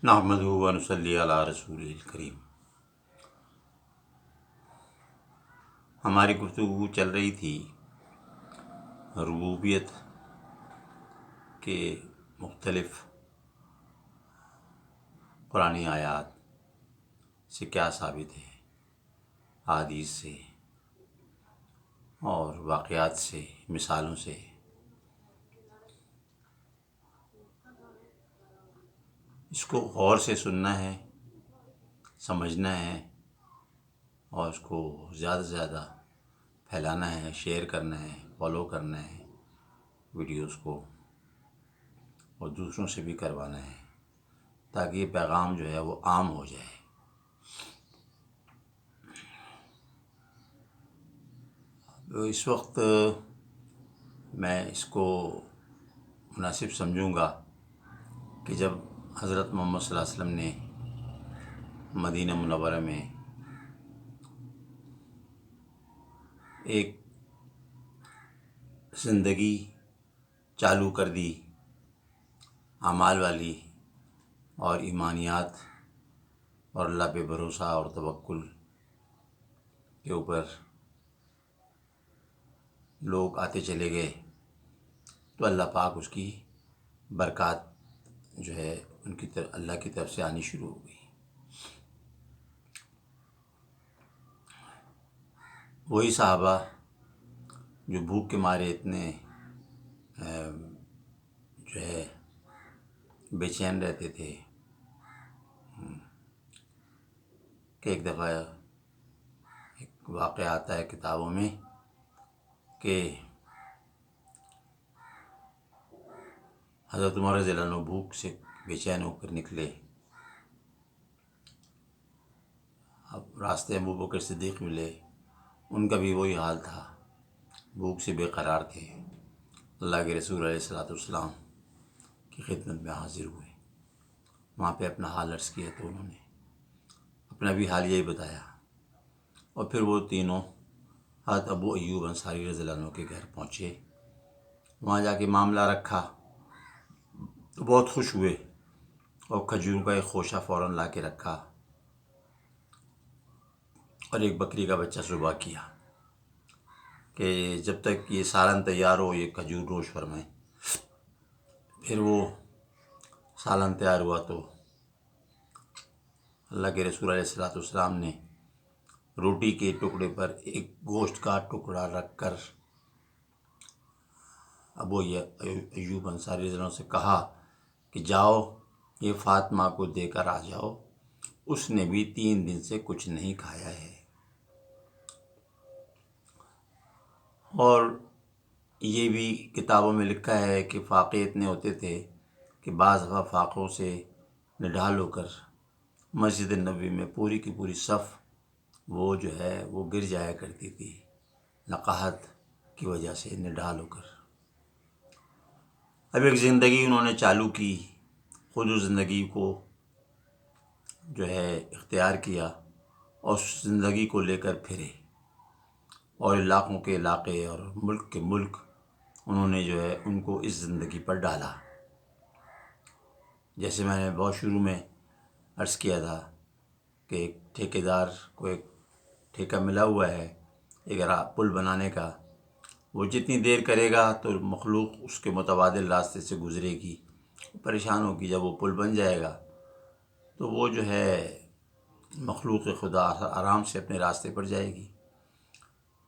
نحمدہ و نصلی علی رسول الکریم۔ ہماری گفتگو چل رہی تھی ربوبیت کے مختلف قرآنی آیات سے کیا ثابت ہے، احادیث سے اور واقعات سے، مثالوں سے۔ اس کو غور سے سننا ہے، سمجھنا ہے اور اس کو زیادہ سے زیادہ پھیلانا ہے، شیئر کرنا ہے، فالو کرنا ہے ویڈیوز کو، اور دوسروں سے بھی کروانا ہے تاکہ یہ پیغام جو ہے وہ عام ہو جائے۔ اس وقت میں اس کو مناسب سمجھوں گا کہ جب حضرت محمد صلی اللہ علیہ وسلم نے مدینہ منورہ میں ایک زندگی چالو کر دی اعمال والی اور ایمانیات اور اللہ پہ بھروسہ اور توکل کے اوپر لوگ آتے چلے گئے، تو اللہ پاک اس کی برکات جو ہے ان کی طرف اللہ کی طرف سے آنی شروع ہو گئی۔ وہی صحابہ جو بھوک کے مارے اتنے جو ہے بے چین رہتے تھے کہ ایک دفعہ ایک واقعہ آتا ہے کتابوں میں کہ حضرت عمر رضی اللہ عنہ بھوک سے بے چین ہو کر نکلے۔ اب راستے ابو بکر صدیق ملے، ان کا بھی وہی حال تھا، بھوک سے بے قرار تھے۔ اللہ کے رسول علیہ الصلوۃ والسلام کی خدمت میں حاضر ہوئے، وہاں پہ اپنا حال عرض کیا تو انہوں نے اپنا بھی حال یہی بتایا، اور پھر وہ تینوں حضرت ابو ایوب انصاری رضی اللہ عنہ کے گھر پہنچے۔ وہاں جا کے معاملہ رکھا تو بہت خوش ہوئے اور کھجور کا ایک خوشہ فوراً لا کے رکھا اور ایک بکری کا بچہ ذبح کیا کہ جب تک یہ سالن تیار ہو یہ کھجور نوش فرمائیں۔ پھر وہ سالن تیار ہوا تو اللہ کے رسول علیہ الصلوۃ والسلام نے روٹی کے ٹکڑے پر ایک گوشت کا ٹکڑا رکھ کر ابو ایوب انصاری رضی اللہ عنہ سے کہا کہ جاؤ یہ فاطمہ کو دے کر آ جاؤ، اس نے بھی 3 دن سے کچھ نہیں کھایا ہے۔ اور یہ بھی کتابوں میں لکھا ہے کہ فاقے اتنے ہوتے تھے کہ بعض دفعہ فاقوں سے نڈھال ہو کر مسجد نبوی میں پوری کی پوری صف وہ جو ہے وہ گر جایا کرتی تھی نقاہت کی وجہ سے، نڈھال ہو کر۔ اب ایک زندگی انہوں نے چالو کی، خود اس زندگی کو جو ہے اختیار کیا اور اس زندگی کو لے کر پھرے، اور علاقوں کے علاقے اور ملک کے ملک انہوں نے جو ہے ان کو اس زندگی پر ڈالا۔ جیسے میں نے بہت شروع میں عرض کیا تھا کہ ایک ٹھیکیدار کو ایک ٹھیکہ ملا ہوا ہے ایک پل بنانے کا، وہ جتنی دیر کرے گا تو مخلوق اس کے متبادل راستے سے گزرے گی، پریشان ہوگی۔ جب وہ پل بن جائے گا تو وہ جو ہے مخلوق خدا آرام سے اپنے راستے پر جائے گی۔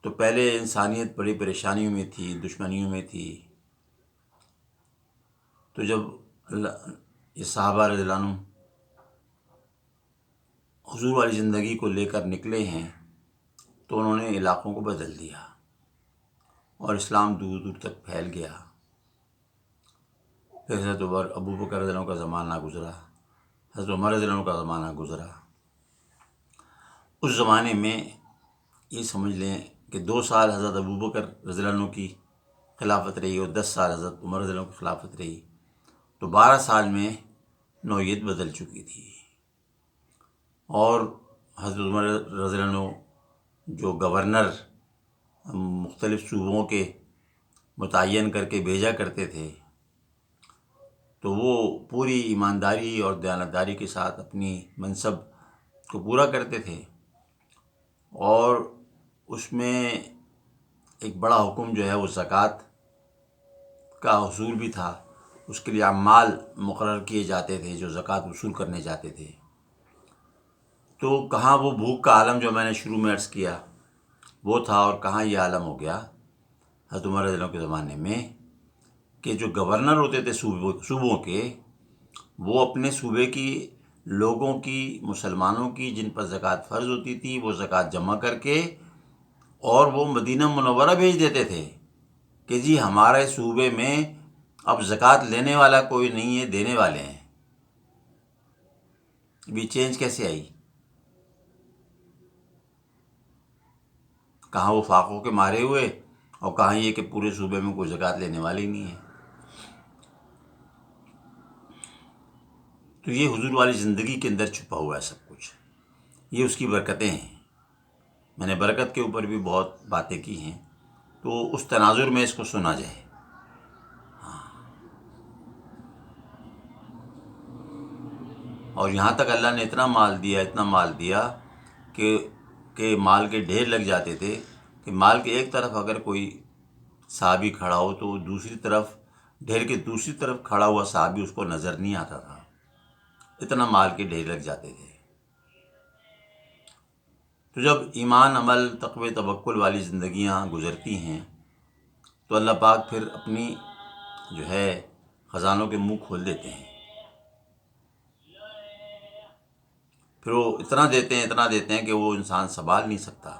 تو پہلے انسانیت بڑی پریشانیوں میں تھی، دشمنیوں میں تھی، تو جب یہ صحابہ رضی اللہ عنہ حضور والی زندگی کو لے کر نکلے ہیں تو انہوں نے علاقوں کو بدل دیا اور اسلام دور دور تک پھیل گیا۔ پھر حضرت ابو بکر رضی اللہ عنہ کا زمانہ گزرا، حضرت عمر رضی اللہ عنہ کا زمانہ گزرا۔ اس زمانے میں یہ سمجھ لیں کہ 2 سال حضرت ابو بکر رضی اللہ عنہ کی خلافت رہی اور 10 سال حضرت عمر رضی اللہ عنہ کی خلافت رہی، تو 12 سال میں نوعیت بدل چکی تھی، اور حضرت عمر رضی اللہ عنہ جو گورنر مختلف صوبوں کے متعین کر کے بھیجا کرتے تھے، تو وہ پوری ایمانداری اور دیانتداری کے ساتھ اپنی منصب کو پورا کرتے تھے، اور اس میں ایک بڑا حکم جو ہے وہ زکوٰۃ کا حصول بھی تھا۔ اس کے لیے عمال مقرر کیے جاتے تھے جو زکوٰۃ وصول کرنے جاتے تھے۔ تو کہاں وہ بھوک کا عالم جو میں نے شروع میں عرض کیا وہ تھا، اور کہاں یہ عالم ہو گیا حضرت عمر رضی اللہ عنہ کے زمانے میں کہ جو گورنر ہوتے تھے صوبوں کے، وہ اپنے صوبے کی لوگوں کی، مسلمانوں کی جن پر زکوٰۃ فرض ہوتی تھی، وہ زکوٰۃ جمع کر کے اور وہ مدینہ منورہ بھیج دیتے تھے کہ جی ہمارے صوبے میں اب زکوٰۃ لینے والا کوئی نہیں ہے، دینے والے ہیں۔ ابھی چینج کیسے آئی؟ کہاں وہ فاقوں کے مارے ہوئے، اور کہاں یہ کہ پورے صوبے میں کوئی زکوٰۃ لینے والی نہیں ہے۔ تو یہ حضور والی زندگی کے اندر چھپا ہوا ہے سب کچھ، یہ اس کی برکتیں ہیں۔ میں نے برکت کے اوپر بھی بہت باتیں کی ہیں، تو اس تناظر میں اس کو سنا جائے۔ اور یہاں تک اللہ نے اتنا مال دیا، اتنا مال دیا کہ مال کے ڈھیر لگ جاتے تھے، کہ مال کے ایک طرف اگر کوئی صحابی کھڑا ہو تو دوسری طرف، ڈھیر کے دوسری طرف کھڑا ہوا صحابی اس کو نظر نہیں آتا تھا، اتنا مال کے ڈھیر لگ جاتے تھے۔ تو جب ایمان، عمل، تقوی، توکل والی زندگیاں گزرتی ہیں تو اللہ پاک پھر اپنی جو ہے خزانوں کے منہ کھول دیتے ہیں۔ پھر وہ اتنا دیتے ہیں کہ وہ انسان سنبھال نہیں سکتا۔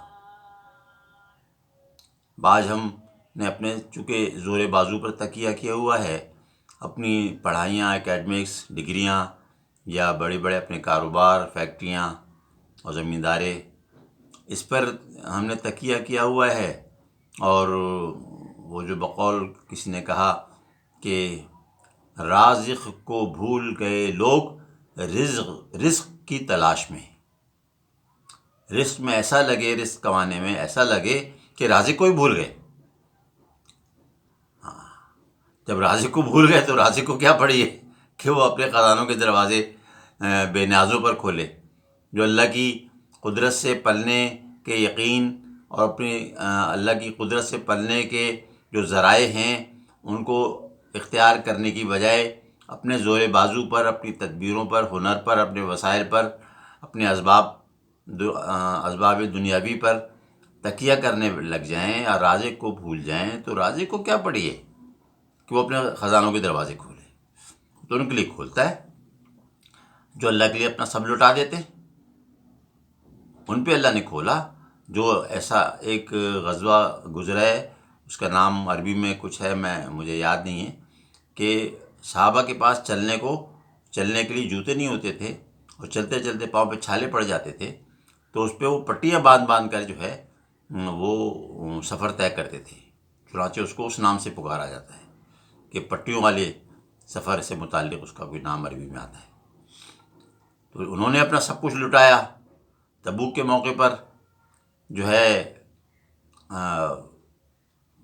بعض ہم نے اپنے چونکہ زور بازو پر تکیہ کیا ہوا ہے، اپنی پڑھائیاں، اکیڈمکس، ڈگریاں، یا بڑے بڑے اپنے کاروبار، فیکٹریاں اور زمینداریں، اس پر ہم نے تکیہ کیا ہوا ہے، اور وہ جو بقول کسی نے کہا کہ رازق کو بھول گئے لوگ رزق کی تلاش میں۔ رزق میں ایسا لگے، رزق کمانے میں ایسا لگے کہ رازق کو ہی بھول گئے۔ جب رازق کو بھول گئے تو رازق کو کیا پڑی ہے کہ وہ اپنے خزانوں کے دروازے بے نیازوں پر کھولے۔ جو اللہ کی قدرت سے پلنے کے یقین اور اپنی اللہ کی قدرت سے پلنے کے جو ذرائع ہیں ان کو اختیار کرنے کی بجائے اپنے زور بازو پر، اپنی تدبیروں پر، ہنر پر، اپنے وسائل پر، اپنے اسباب دنیاوی پر تکیہ کرنے لگ جائیں اور رازق کو بھول جائیں، تو رازق کو کیا پڑی ہے کہ وہ اپنے خزانوں کے دروازے کھولے؟ تو ان کے لیے کھولتا ہے جو اللہ کے لیے اپنا سب لٹا دیتے ہیں، ان پہ اللہ نے کھولا۔ جو ایسا ایک غزوہ گزرا ہے، اس کا نام عربی میں کچھ ہے، مجھے یاد نہیں ہے، کہ صحابہ کے پاس چلنے کے لیے جوتے نہیں ہوتے تھے، اور چلتے چلتے پاؤں پہ چھالے پڑ جاتے تھے، تو اس پہ وہ پٹیاں باندھ کر جو ہے وہ سفر طے کرتے تھے۔ چنانچہ اس کو اس نام سے پکارا جاتا ہے کہ پٹیوں والے سفر سے متعلق اس کا کوئی نام عربی میں آتا ہے۔ تو انہوں نے اپنا سب کچھ لٹایا۔ تبوک کے موقع پر جو ہے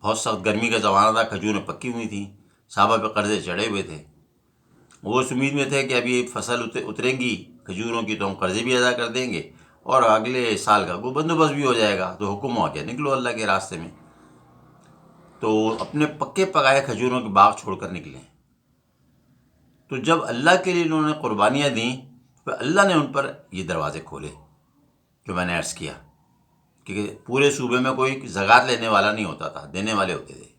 بہت سخت گرمی کا زمانہ تھا، کھجوریں پکی ہوئی تھیں، صحابہ پہ قرضے چڑھے ہوئے تھے۔ وہ اس امید میں تھے کہ ابھی فصل اتریں گی کھجوروں کی تو ہم قرضے بھی ادا کر دیں گے اور اگلے سال کا کوئی بندوبست بھی ہو جائے گا۔ تو حکم ہوا کہ نکلو اللہ کے راستے میں۔ تو اپنے پکے پکائے کھجوروں کے باغ چھوڑ کر نکلے۔ تو جب اللہ کے لیے انہوں نے قربانیاں دیں تو اللہ نے ان پر یہ دروازے کھولے جو میں نے عرض کیا، کیونکہ پورے صوبے میں کوئی زکوٰۃ لینے والا نہیں ہوتا تھا، دینے والے ہوتے تھے۔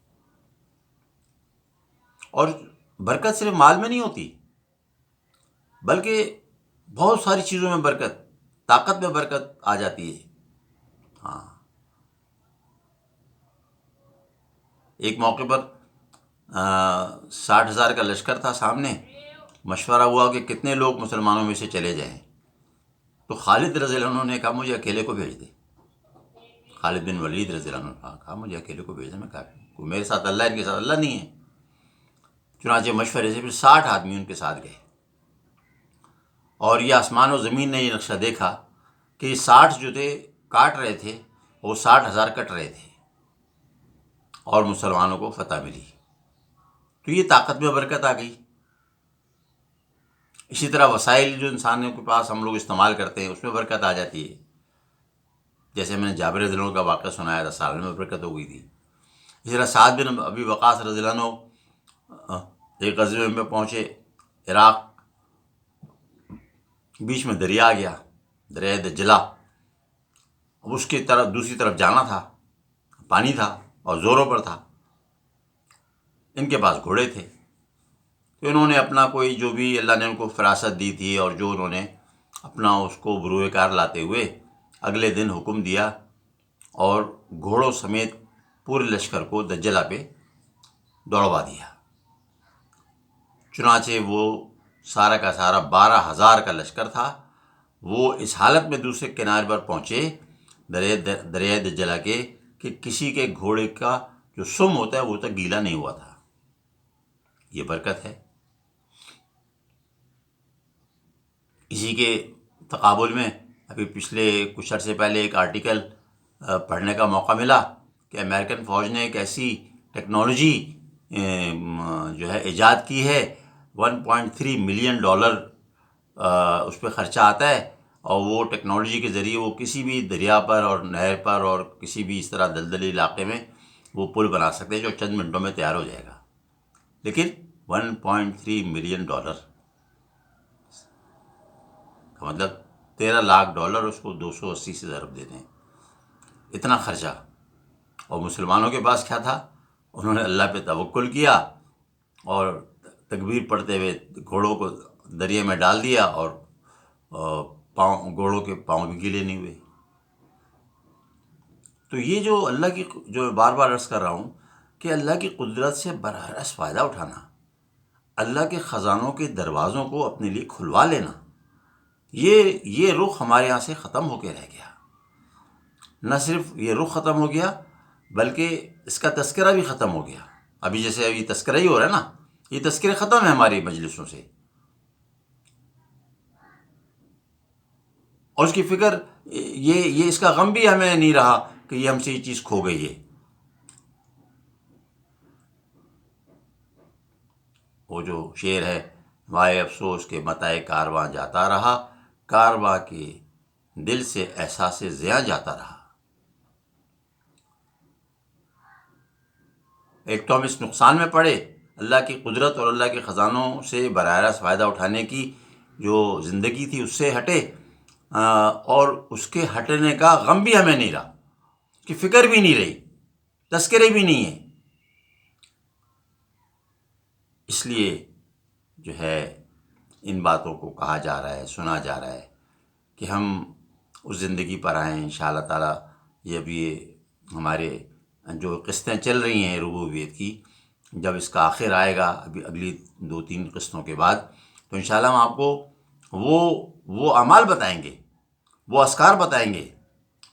اور برکت صرف مال میں نہیں ہوتی، بلکہ بہت ساری چیزوں میں برکت، طاقت میں برکت آ جاتی ہے۔ ہاں، ایک موقع پر 60,000 کا لشکر تھا سامنے، مشورہ ہوا کہ کتنے لوگ مسلمانوں میں سے چلے جائیں۔ تو خالد رضی اللہ عنہ نے کہا مجھے اکیلے کو بھیج دے۔ خالد بن ولید رضی اللہ عنہ نے کہا مجھے اکیلے کو بھیج دے، میں کافی ہوں، کوئی میرے ساتھ اللہ، ان کے ساتھ اللہ نہیں ہے۔ چنانچہ مشورے سے پھر 60 آدمی ان کے ساتھ گئے، اور یہ آسمان و زمین نے یہ نقشہ دیکھا کہ یہ 60 جو تھے کاٹ رہے تھے، وہ 60,000 کٹ رہے تھے، اور مسلمانوں کو فتح ملی۔ تو یہ طاقت میں برکت آ گئی۔ اسی طرح وسائل جو انسانوں کے پاس ہم لوگ استعمال کرتے ہیں اس میں برکت آ جاتی ہے. جیسے میں نے جابر رضی اللہ عنہ کا واقعہ سنایا تھا، سالن میں برکت ہو گئی تھی. اسی طرح سعد بن ابی وقاص رضی اللہ عنہ ایک غزوے میں پہنچے عراق، بیچ میں دریا آ گیا، دریائے دجلہ. اب اس کی طرف دوسری طرف جانا تھا، پانی تھا اور زوروں پر تھا. ان کے پاس گھوڑے تھے، تو انہوں نے اپنا کوئی جو بھی اللہ نے ان کو فراست دی تھی اور جو انہوں نے اپنا اس کو بروئے کار لاتے ہوئے اگلے دن حکم دیا اور گھوڑوں سمیت پورے لشکر کو دجلہ پہ دوڑوا دیا. چنانچہ وہ سارا کا سارا 12,000 کا لشکر تھا، وہ اس حالت میں دوسرے کنارے پر پہنچے دریائے دجلہ کے کہ کسی کے گھوڑے کا جو سم ہوتا ہے وہ تک گیلا نہیں ہوا تھا. یہ برکت ہے. اسی کے تقابل میں ابھی پچھلے کچھ عرصے پہلے ایک آرٹیکل پڑھنے کا موقع ملا کہ امریکن فوج نے ایک ایسی ٹیکنالوجی جو ہے ایجاد کی ہے، $1.3 ملین اس پہ خرچہ آتا ہے، اور وہ ٹیکنالوجی کے ذریعے وہ کسی بھی دریا پر اور نہر پر اور کسی بھی اس طرح دلدلی علاقے میں وہ پل بنا سکتے ہیں جو چند منٹوں میں تیار ہو جائے گا. لیکن $1.3 ملین کا مطلب $13 لاکھ اس کو 280 سے ضرب دیتے ہیں. اتنا خرچہ. اور مسلمانوں کے پاس کیا تھا؟ انہوں نے اللہ پہ توکل کیا اور تکبیر پڑھتے ہوئے گھوڑوں کو دریا میں ڈال دیا اور گھوڑوں کے پاؤں بھی گیلے نہیں ہوئے. تو یہ جو اللہ کی، جو بار بار عرض کر رہا ہوں کہ اللہ کی قدرت سے براہ راست فائدہ اٹھانا، اللہ کے خزانوں کے دروازوں کو اپنے لیے کھلوا لینا، یہ رخ ہمارے یہاں سے ختم ہو کے رہ گیا. نہ صرف یہ رخ ختم ہو گیا بلکہ اس کا تذکرہ بھی ختم ہو گیا. ابھی جیسے ابھی تذکرہ ہی ہو رہا ہے نا، یہ تذکرے ختم ہے ہماری مجلسوں سے. اور اس کی فکر، یہ اس کا غم بھی ہمیں نہیں رہا کہ یہ ہم سے یہ چیز کھو گئی ہے. وہ جو شعر ہے، وائے افسوس کے متائے کارواں جاتا رہا، کارواں کے دل سے احساس زیاں جاتا رہا. ایک تو ہم اس نقصان میں پڑے، اللہ کی قدرت اور اللہ کے خزانوں سے براہ راست فائدہ اٹھانے کی جو زندگی تھی اس سے ہٹے، اور اس کے ہٹنے کا غم بھی ہمیں نہیں رہا، کہ فکر بھی نہیں رہی، تذکرے بھی نہیں ہیں. اس لیے جو ہے ان باتوں کو کہا جا رہا ہے، سنا جا رہا ہے کہ ہم اس زندگی پر آئیں انشاءاللہ تعالیٰ. یہ بھی ہمارے جو قسطیں چل رہی ہیں ربوبیت کی، جب اس کا آخر آئے گا ابھی اگلی 2-3 قسطوں کے بعد، تو انشاءاللہ ہم آپ کو وہ اعمال بتائیں گے، وہ اذکار بتائیں گے،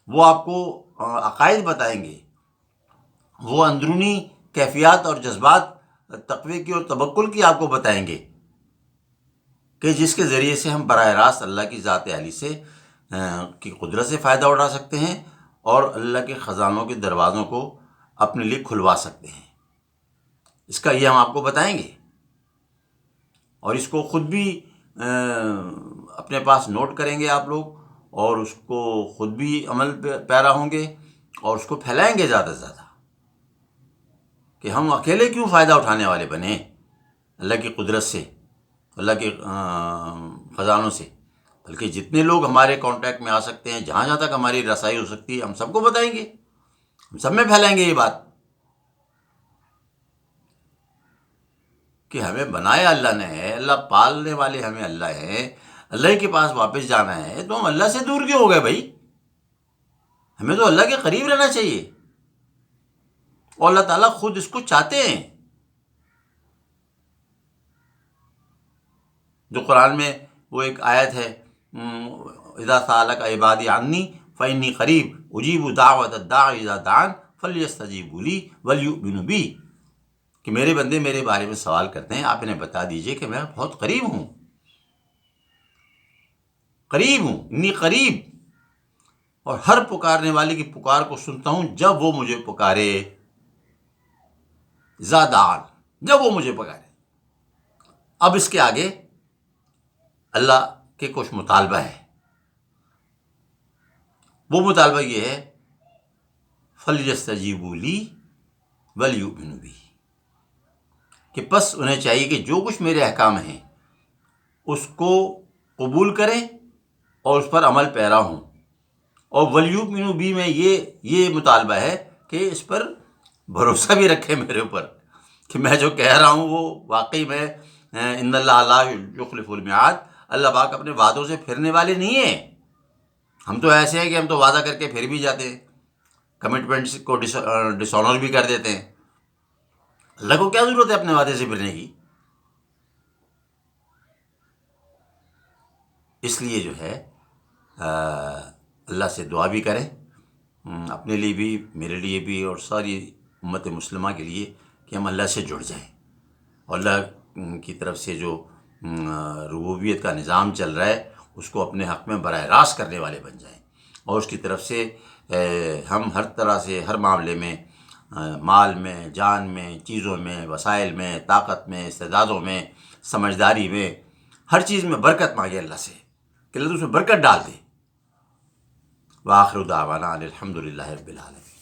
وہ آپ کو عقائد بتائیں گے، وہ اندرونی کیفیات اور جذبات تقوی کی اور توکل کی آپ کو بتائیں گے کہ جس کے ذریعے سے ہم براہ راست اللہ کی ذات عالی سے کی قدرت سے فائدہ اٹھا سکتے ہیں اور اللہ کے خزانوں کے دروازوں کو اپنے لیے کھلوا سکتے ہیں. اس کا یہ ہم آپ کو بتائیں گے، اور اس کو خود بھی اپنے پاس نوٹ کریں گے آپ لوگ، اور اس کو خود بھی عمل پیرا ہوں گے اور اس کو پھیلائیں گے زیادہ سے زیادہ، کہ ہم اکیلے کیوں فائدہ اٹھانے والے بنے اللہ کی قدرت سے، اللہ کے خزانوں سے، بلکہ جتنے لوگ ہمارے کانٹیکٹ میں آ سکتے ہیں، جہاں جہاں تک ہماری رسائی ہو سکتی ہے، ہم سب کو بتائیں گے، ہم سب میں پھیلائیں گے یہ بات کہ ہمیں بنایا اللہ نے ہے، اللہ پالنے والے ہمیں اللہ ہیں، اللہ کے پاس واپس جانا ہے، تو ہم اللہ سے دور کیوں ہو گئے بھائی؟ ہمیں تو اللہ کے قریب رہنا چاہیے، اور اللہ تعالیٰ خود اس کو چاہتے ہیں. جو قرآن میں وہ ایک آیت ہے، اذا سألک عبادی عنی فإنی قریب اجیب دعوت الداع اذا دعان فلیستجیبوا لی ولیؤمنوا بی، کہ میرے بندے میرے بارے میں سوال کرتے ہیں، آپ انہیں بتا دیجئے کہ میں بہت قریب ہوں، انی قریب، اور ہر پکارنے والے کی پکار کو سنتا ہوں جب وہ مجھے پکارے، اذا دعان، جب وہ مجھے پکارے. اب اس کے آگے اللہ کے کچھ مطالبہ ہے. وہ مطالبہ یہ ہے فَلْيَسْتَجِيبُوا لِي وَلْيُؤْمِنُوا بِي، کہ پس انہیں چاہیے کہ جو کچھ میرے احکام ہیں اس کو قبول کریں اور اس پر عمل پیرا ہوں. اور وَلْيُؤْمِنُوا بِي میں یہ مطالبہ ہے کہ اس پر بھروسہ بھی رکھیں میرے اوپر کہ میں جو کہہ رہا ہوں وہ واقعی میں ان اللہ لا یخلف الميعاد، اللہ پاک اپنے وعدوں سے پھرنے والے نہیں ہیں. ہم تو ایسے ہیں کہ ہم تو وعدہ کر کے پھر بھی جاتے ہیں، کمٹمنٹس کو ڈس آنر بھی کر دیتے ہیں. اللہ کو کیا ضرورت ہے اپنے وعدے سے پھرنے کی؟ اس لیے جو ہے اللہ سے دعا بھی کریں اپنے لیے بھی، میرے لیے بھی، اور ساری امت مسلمہ کے لیے، کہ ہم اللہ سے جڑ جائیں اور اللہ کی طرف سے جو ربوبیت کا نظام چل رہا ہے اس کو اپنے حق میں براہ راست کرنے والے بن جائیں، اور اس کی طرف سے ہم ہر طرح سے ہر معاملے میں، مال میں، جان میں، چیزوں میں، وسائل میں، طاقت میں، استعدادوں میں، سمجھداری میں، ہر چیز میں برکت مانگے اللہ سے کہ اللہ تو اس میں برکت ڈال دے. وآخر دعوانا ان الحمد للہ رب العالمین.